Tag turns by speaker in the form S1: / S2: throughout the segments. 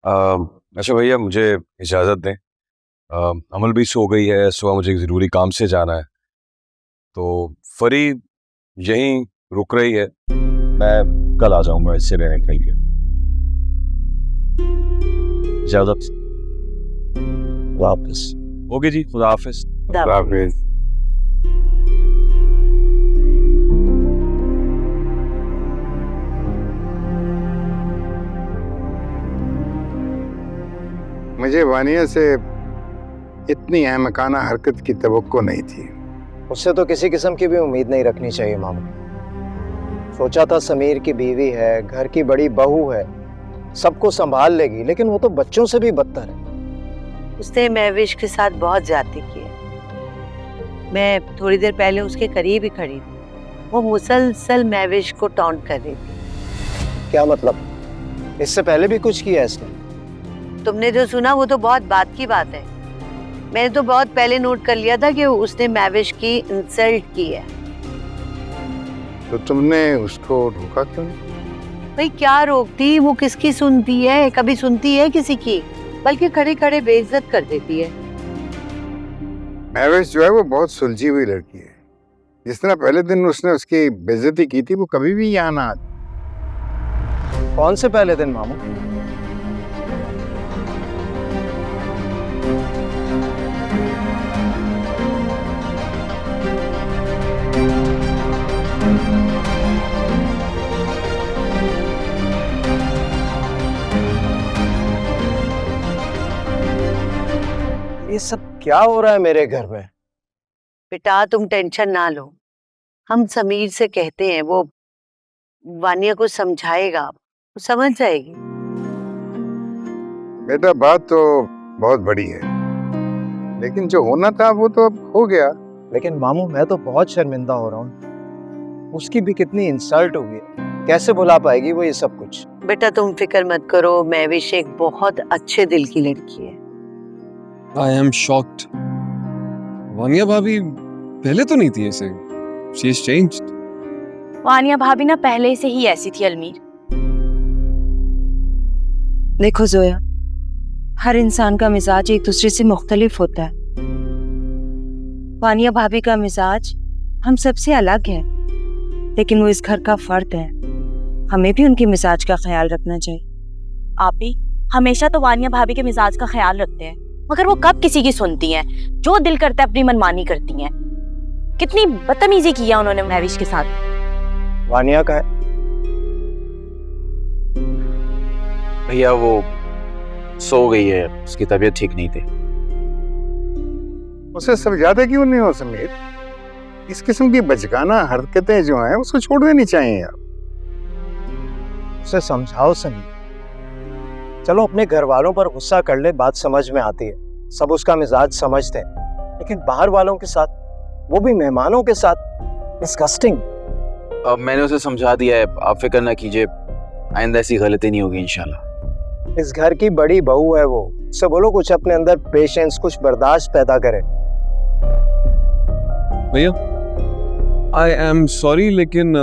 S1: अच्छा भैया, मुझे इजाज़त दें। अमल भी सो गई है, सुबह मुझे एक ज़रूरी काम से जाना है, तो फरी यहीं रुक रही है। मैं कल आ जाऊंगा इससे रहने के लिए। इजाज़त। वापस। ओके जी, खुदा हाफिज। खुदा हाफिज।
S2: मुझे वानिया से इतनी अहमकाना हरकत की तवक्को नहीं थी।
S3: उससे तो किसी किस्म की भी उम्मीद नहीं रखनी चाहिए मामू। सोचा था समीर की बीवी है, घर की बड़ी बहू है, सबको संभाल लेगी, लेकिन वो तो बच्चों से भी बदतर है।
S4: उसने महविश के साथ बहुत ज्यादती की है। मैं थोड़ी देर पहले उसके करीब ही खड़ी थी। वो मुसलसल महविश को टॉन्ट कर रही थी।
S3: क्या मतलब? इससे पहले भी कुछ किया इसने?
S4: तुमने जो सुना वो तो बहुत बात की बात है। मैंने तो बहुत पहले नोट कर लिया था कि उसने महविश की इंसल्ट की है।
S2: तो तुमने उसको रोका क्यों नहीं?
S4: भाई क्या रोकती, वो किसकी सुनती है, कभी सुनती है किसी की, बल्कि खड़े खड़े बेइज्जत कर देती है।
S2: महवेश जो है वो बहुत सुलझी हुई लड़की है। जिस तरह पहले दिन उसने उसकी बेइज्जती की थी, वो कभी भी यहाँ ना आती।
S3: कौन से पहले दिन मामू? ये सब क्या हो रहा है मेरे घर में?
S4: बेटा तुम टेंशन ना लो, हम समीर से कहते हैं, वो वानिया को समझाएगा, वो समझ जाएगी।
S2: बेटा बात तो बहुत बड़ी है, लेकिन जो होना था वो तो अब हो गया।
S3: लेकिन मामू मैं तो बहुत शर्मिंदा हो रहा हूँ। उसकी भी कितनी इंसल्ट हुई है, कैसे भुला पाएगी वो ये सब कुछ?
S4: बेटा तुम फिक्र मत करो, महविश एक बहुत अच्छे दिल की लड़की है।
S5: I am shocked. वानिया भाभी पहले तो नहीं थी ऐसे। She has changed.
S6: वानिया भाभी ना पहले से ही ऐसी थी अलमीर।
S7: देखो जोया, हर इंसान का मिजाज एक दूसरे से मुख्तलिफ होता है। वानिया भाभी का मिजाज हम सबसे अलग है, लेकिन वो इस घर का फर्द है। हमें भी उनके मिजाज का ख्याल रखना चाहिए।
S6: आप भी हमेशा तो वानिया भाभी के मिजाज का ख्याल रखते हैं, मगर वो कब किसी की सुनती हैं? जो दिल करता है अपनी मनमानी करती हैं। कितनी बदतमीजी किया उन्होंने महविश के साथ।
S3: वानिया का है?
S8: भैया वो सो गई है, उसकी तबीयत ठीक नहीं थी।
S2: उसे समझाते क्यों नहीं हो समीर? इस किस्म की बचकाना हरकतें जो हैं उसको छोड़ देनी चाहिए यार।
S3: उसे समझाओ समीर। चलो अपने घर वालों पर गुस्सा कर ले, बात समझ में आती है, सब उसका मिजाज समझते हैं, लेकिन बाहर वालों के साथ, वो भी मेहमानों के साथ, डिस्गस्टिंग।
S8: अब मैंने उसे समझा दिया है, आप फिक्र ना कीजिए, आइंदा ऐसी गलती नहीं होगी इंशाल्लाह।
S3: इस घर की बड़ी बहू है वो, उससे बोलो कुछ अपने अंदर पेशेंस, कुछ बर्दाश्त पैदा करे।
S5: भैया I am sorry, लेकिन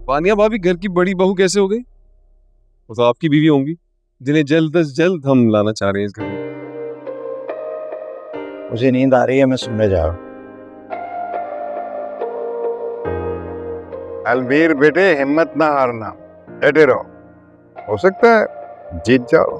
S5: वानिया भाभी घर की बड़ी बहू कैसे हो गई? वो तो आपकी बीवी होंगी, जिन्हें जल्द से जल्द हम लाना चाह रहे हैं इस घर में।
S3: मुझे नींद आ रही है, मैं सुनने जा रहा हूँ।
S2: अलमीर बेटे, हिम्मत ना हारना, डटे रहो, हो सकता है जीत जाओ।